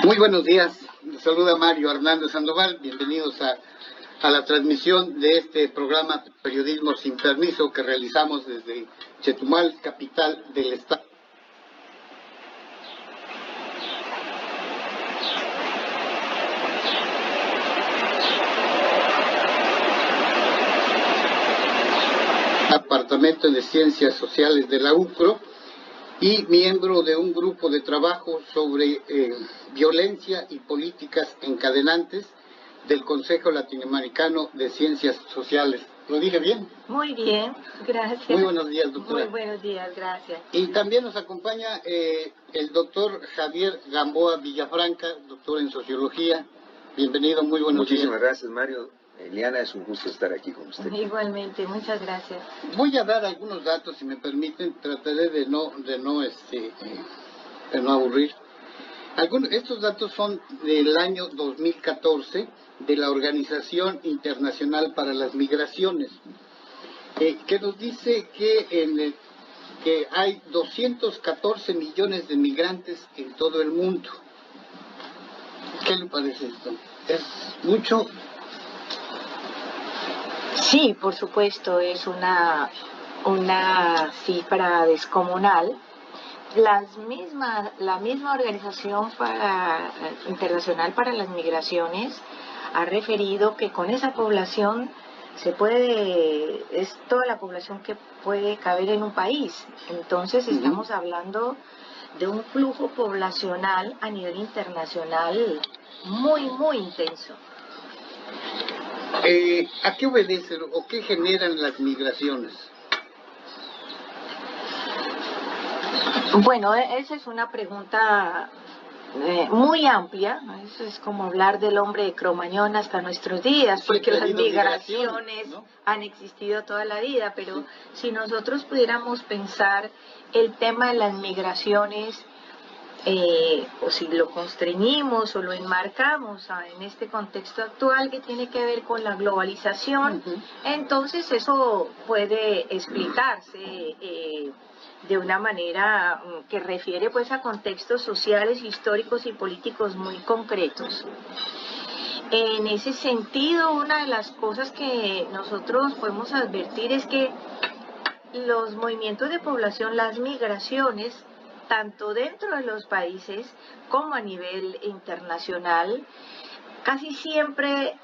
Muy buenos días, les saluda Mario Hernández Sandoval, bienvenidos a la transmisión de este programa Periodismo sin Permiso que realizamos desde Chetumal, capital del estado. Departamento de Ciencias Sociales de la UCRO y miembro de un grupo de trabajo sobre violencia y políticas encadenantes del Consejo Latinoamericano de Ciencias Sociales. ¿Lo dije bien? Muy bien, gracias. Muy buenos días, doctora. Muy buenos días, gracias. Y también nos acompaña el doctor Javier Gamboa Villafranca, doctor en Sociología. Bienvenido, muy buenos días. Muchísimas gracias, Mario. Eliana, es un gusto estar aquí con usted. Igualmente, muchas gracias. Voy a dar algunos datos, si me permiten, trataré de no aburrir. Estos datos son del año 2014 de la Organización Internacional para las Migraciones, que nos dice que hay 214 millones de migrantes en todo el mundo. ¿Qué le parece esto? ¿Es mucho? Sí, por supuesto, es una cifra descomunal. La misma Organización Internacional para las Migraciones ha referido que con esa población es toda la población que puede caber en un país. Entonces estamos hablando de un flujo poblacional a nivel internacional muy, muy intenso. ¿A qué obedecen o qué generan las migraciones? Bueno, esa es una pregunta muy amplia. Eso es como hablar del hombre de Cromañón hasta nuestros días, porque las migraciones, ¿no?, han existido toda la vida, pero sí, si nosotros pudiéramos pensar el tema de las migraciones, o si lo constreñimos o lo enmarcamos en este contexto actual que tiene que ver con la globalización, entonces eso puede explicarse de una manera que refiere pues a contextos sociales, históricos y políticos muy concretos. En ese sentido, una de las cosas que nosotros podemos advertir es que los movimientos de población, las migraciones, tanto dentro de los países como a nivel internacional, casi siempre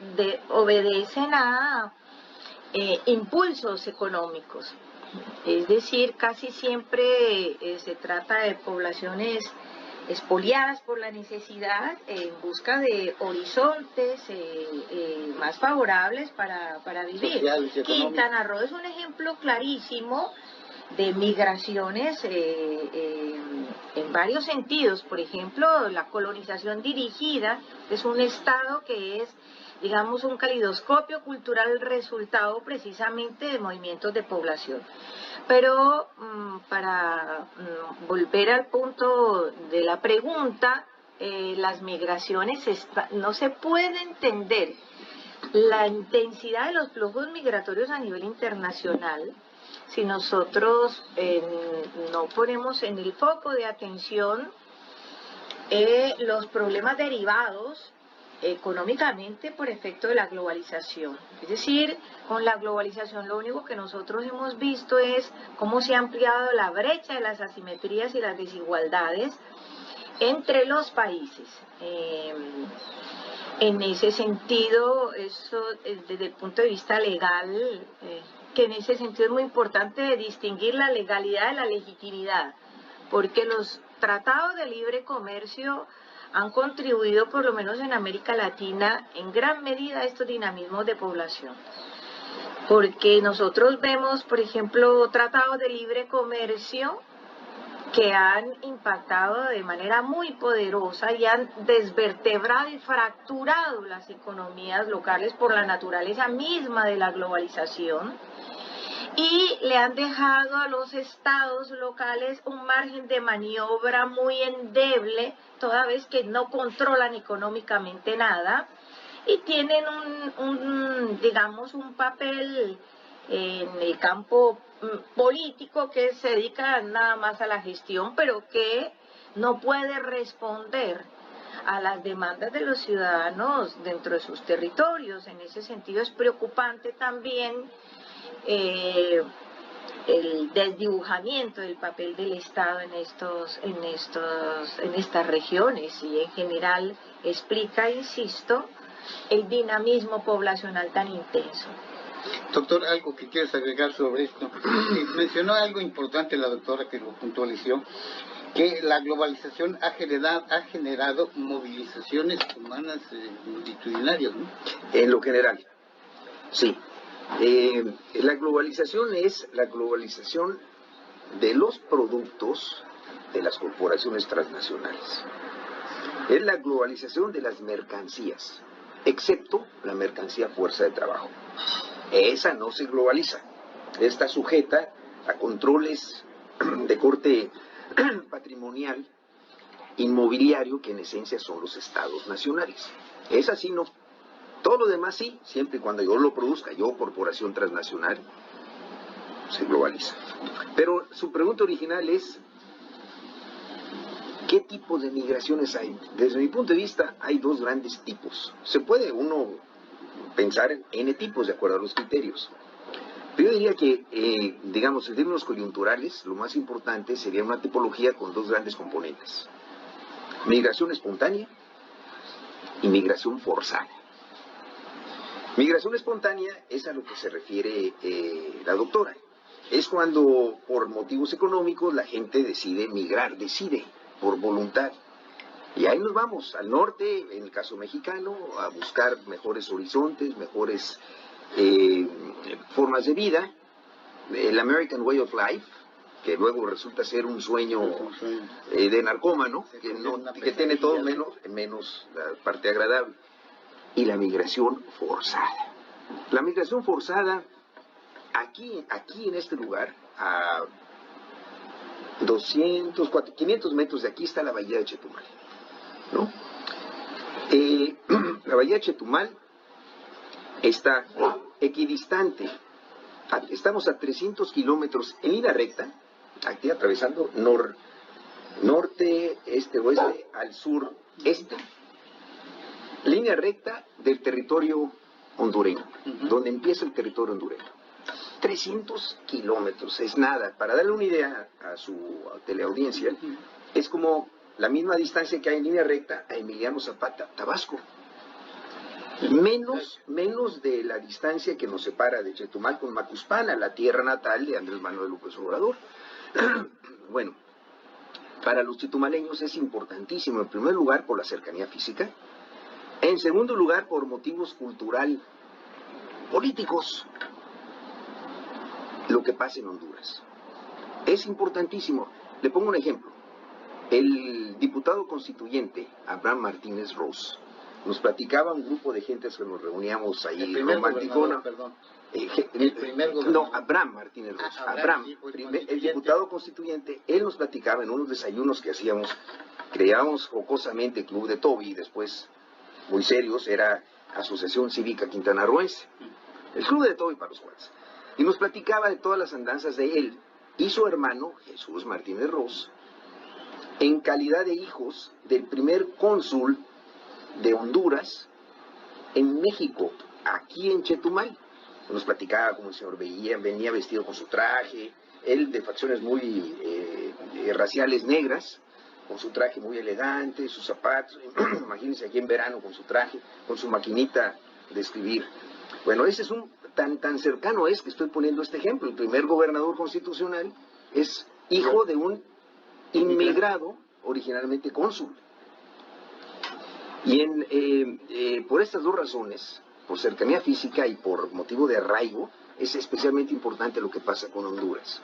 obedecen a impulsos económicos. Es decir, casi siempre se trata de poblaciones expoliadas por la necesidad en busca de horizontes más favorables para vivir. Quintana Roo es un ejemplo clarísimo de migraciones en varios sentidos. Por ejemplo, la colonización dirigida es un estado que es, digamos, un calidoscopio cultural resultado precisamente de movimientos de población. Pero para volver al punto de la pregunta, las migraciones no se puede entender la intensidad de los flujos migratorios a nivel internacional si nosotros no ponemos en el foco de atención los problemas derivados económicamente por efecto de la globalización. Es decir, con la globalización lo único que nosotros hemos visto es cómo se ha ampliado la brecha de las asimetrías y las desigualdades entre los países. En ese sentido, eso desde el punto de vista legal, que en ese sentido es muy importante distinguir la legalidad de la legitimidad, porque los tratados de libre comercio han contribuido, por lo menos en América Latina, en gran medida a estos dinamismos de población. Porque nosotros vemos, por ejemplo, tratados de libre comercio que han impactado de manera muy poderosa y han desvertebrado y fracturado las economías locales por la naturaleza misma de la globalización, y le han dejado a los estados locales un margen de maniobra muy endeble, toda vez que no controlan económicamente nada y tienen digamos, un papel en el campo político que se dedica nada más a la gestión, pero que no puede responder a las demandas de los ciudadanos dentro de sus territorios. En ese sentido es preocupante también el desdibujamiento del papel del Estado en estas regiones, y en general explica, insisto, el dinamismo poblacional tan intenso. Doctor, ¿algo que quieres agregar sobre esto? Mencionó algo importante la doctora, que lo puntualizó, que la globalización ha generado movilizaciones humanas multitudinarias, ¿no? En lo general, sí. La globalización es la globalización de los productos de las corporaciones transnacionales. Es la globalización de las mercancías, excepto la mercancía fuerza de trabajo. Esa no se globaliza. Está sujeta a controles de corte patrimonial, inmobiliario, que en esencia son los estados nacionales. Esa sí no. Todo lo demás sí, siempre y cuando yo lo produzca, yo, corporación transnacional, se globaliza. Pero su pregunta original es, ¿qué tipo de migraciones hay? Desde mi punto de vista, hay dos grandes tipos. Se puede uno pensar en N tipos de acuerdo a los criterios. Pero yo diría que, digamos, en términos coyunturales, lo más importante sería una tipología con dos grandes componentes. Migración espontánea y migración forzada. Migración espontánea es a lo que se refiere la doctora. Es cuando por motivos económicos la gente decide migrar, decide por voluntad. Y ahí nos vamos al norte, en el caso mexicano, a buscar mejores horizontes, mejores formas de vida. El American Way of Life, que luego resulta ser un sueño de narcómano, que tiene todo menos la parte agradable. Y la migración forzada. La migración forzada, aquí en este lugar, a 200, 400, 500 metros de aquí está la bahía de Chetumal, ¿no? La bahía de Chetumal está equidistante. Estamos a 300 kilómetros en línea recta, aquí atravesando norte, este, oeste, al sur, este. Línea recta del territorio hondureño, donde empieza el territorio hondureño. 300 kilómetros, es nada. Para darle una idea a su teleaudiencia, es como la misma distancia que hay en línea recta a Emiliano Zapata, Tabasco. Menos de la distancia que nos separa de Chetumal con Macuspana, la tierra natal de Andrés Manuel López Obrador. Bueno, para los chetumaleños es importantísimo, en primer lugar, por la cercanía física. En segundo lugar, por motivos políticos, lo que pasa en Honduras. Es importantísimo. Le pongo un ejemplo. El diputado constituyente, Abraham Martínez Ros, nos platicaba un grupo de gentes que nos reuníamos ahí. El primer gobernador, perdón. El primer gobernador. No, Abraham Martínez Ros. Abraham, sí, el diputado constituyente, él nos platicaba en unos desayunos que hacíamos, creábamos jocosamente Club de Toby, y después, muy serios, era Asociación Cívica Quintanarroense, el Club de Toby para los cuates. Y nos platicaba de todas las andanzas de él y su hermano, Jesús Martínez Ros, en calidad de hijos del primer cónsul de Honduras en México, aquí en Chetumal. Nos platicaba cómo el señor venía vestido con su traje, él de facciones muy raciales negras, con su traje muy elegante, sus zapatos, imagínense aquí en verano con su traje, con su maquinita de escribir. Bueno, ese es tan cercano es que estoy poniendo este ejemplo. El primer gobernador constitucional es hijo de un inmigrado, originalmente cónsul. Y por estas dos razones, por cercanía física y por motivo de arraigo, es especialmente importante lo que pasa con Honduras.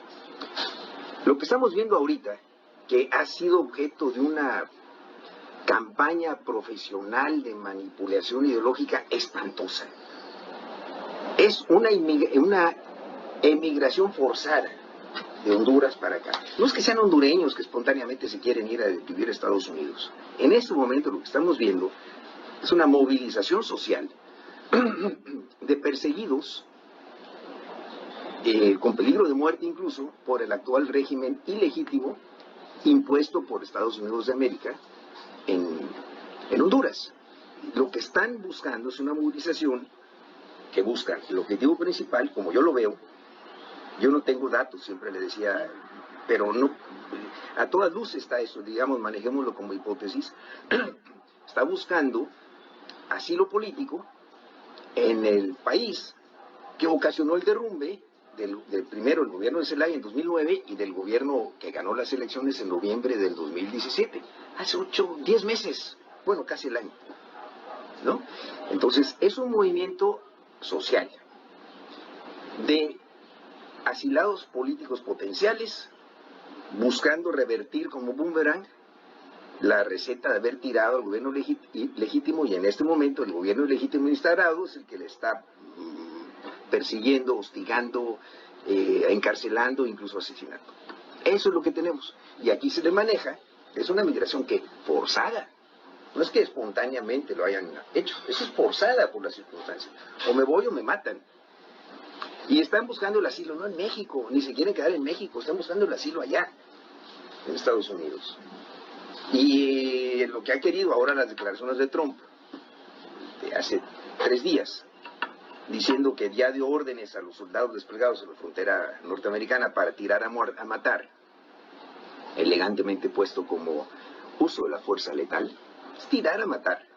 Lo que estamos viendo ahorita, que ha sido objeto de una campaña profesional de manipulación ideológica espantosa, es una emigración forzada de Honduras para acá. No es que sean hondureños que espontáneamente se quieren ir a vivir a Estados Unidos. En este momento lo que estamos viendo es una movilización social de perseguidos, con peligro de muerte incluso, por el actual régimen ilegítimo impuesto por Estados Unidos de América en Honduras. Lo que están buscando es una movilización que busca el objetivo principal, como yo lo veo. Yo no tengo datos, siempre le decía, pero no, a todas luces está eso, digamos, manejémoslo como hipótesis. Está buscando asilo político en el país que ocasionó el derrumbe del primero, el gobierno de Zelaya en 2009 y del gobierno que ganó las elecciones en noviembre del 2017. Hace 10 meses, bueno, casi el año, ¿no? Entonces, es un movimiento social de asilados políticos potenciales buscando revertir como boomerang la receta de haber tirado al gobierno legítimo, y en este momento el gobierno legítimo instaurado es el que le está persiguiendo, hostigando, encarcelando, incluso asesinando. Eso es lo que tenemos. Y aquí se le maneja, es una migración que forzada. No es que espontáneamente lo hayan hecho, eso es forzada por las circunstancias. O me voy o me matan. Y están buscando el asilo, no en México, ni se quieren quedar en México, están buscando el asilo allá, en Estados Unidos. Y lo que ha querido ahora las declaraciones de Trump, de hace 3 días, diciendo que ya dio órdenes a los soldados desplegados en la frontera norteamericana para tirar a matar, elegantemente puesto como uso de la fuerza letal, es tirar a matar.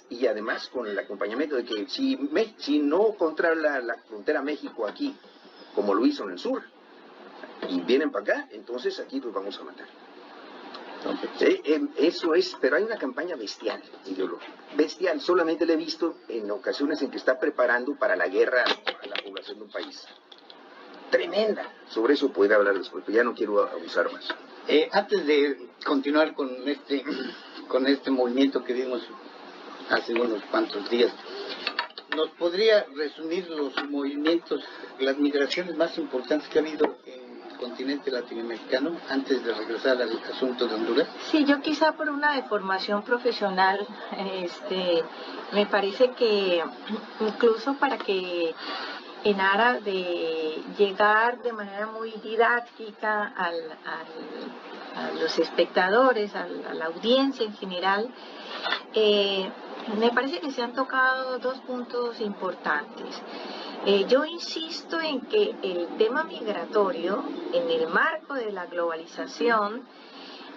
Y además con el acompañamiento de que si no controla la frontera México aquí, como lo hizo en el sur, y vienen para acá, entonces aquí los vamos a matar. Eso es, pero hay una campaña bestial, ideológica. Bestial, solamente la he visto en ocasiones en que está preparando para la guerra a la población de un país. Tremenda. Sobre eso podría hablar después, pero ya no quiero abusar más. Antes de continuar con este movimiento que vimos hace unos cuantos días, ¿nos podría resumir los movimientos, las migraciones más importantes que ha habido en el continente latinoamericano antes de regresar al asunto de Honduras? Sí, yo quizá por una deformación profesional, me parece que incluso para que en aras de llegar de manera muy didáctica a los espectadores, a la audiencia en general, me parece que se han tocado 2 puntos importantes. Yo insisto en que el tema migratorio, en el marco de la globalización,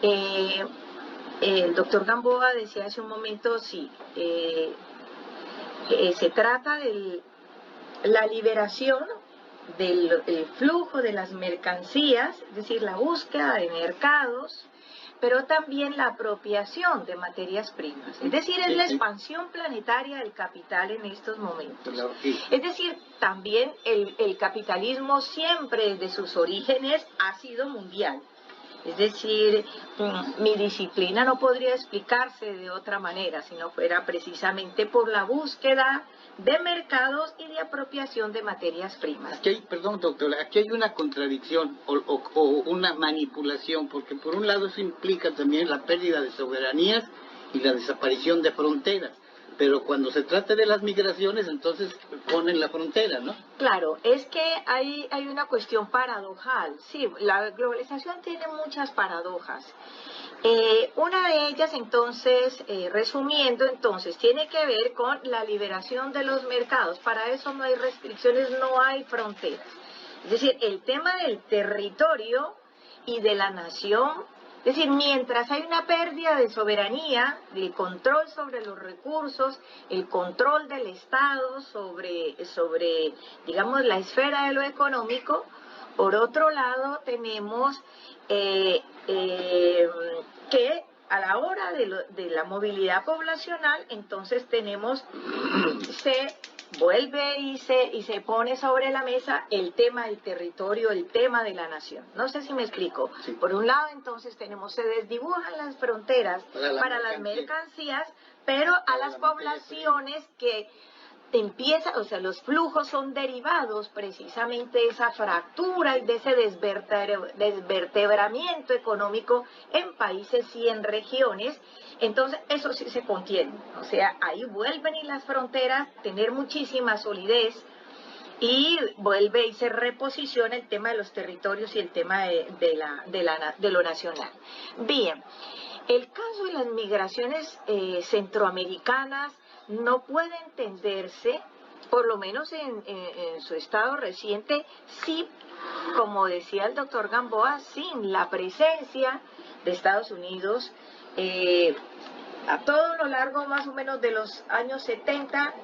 el doctor Gamboa decía hace un momento, sí, se trata de la liberación del flujo de las mercancías, es decir, la búsqueda de mercados, pero también la apropiación de materias primas. Es decir, es la expansión planetaria del capital en estos momentos. Es decir, también el capitalismo siempre desde sus orígenes ha sido mundial. Es decir, mi disciplina no podría explicarse de otra manera si no fuera precisamente por la búsqueda de mercados y de apropiación de materias primas. Perdón, doctora, aquí hay una contradicción o una manipulación, porque por un lado eso implica también la pérdida de soberanías y la desaparición de fronteras. Pero cuando se trata de las migraciones, entonces ponen la frontera, ¿no? Claro, es que hay una cuestión paradojal. Sí, la globalización tiene muchas paradojas. Una de ellas, entonces, resumiendo, entonces, tiene que ver con la liberación de los mercados. Para eso no hay restricciones, no hay fronteras. Es decir, el tema del territorio y de la nación. Es decir, mientras hay una pérdida de soberanía, del control sobre los recursos, el control del Estado sobre digamos, la esfera de lo económico, por otro lado tenemos que a la hora de la movilidad poblacional, entonces tenemos, se vuelve y se pone sobre la mesa el tema del territorio, el tema de la nación. No sé si me explico. Sí. Por un lado, entonces se desdibujan las fronteras para las mercancías, pero a las poblaciones que o sea, los flujos son derivados precisamente de esa fractura y de ese desvertebramiento económico en países y en regiones. Entonces, eso sí se contiene. O sea, ahí vuelven y las fronteras tener muchísima solidez y vuelve y se reposiciona el tema de los territorios y el tema de lo nacional. Bien. El caso de las migraciones centroamericanas no puede entenderse, por lo menos en su estado reciente, sí, como decía el doctor Gamboa, sin la presencia de Estados Unidos a todo lo largo más o menos de los años 70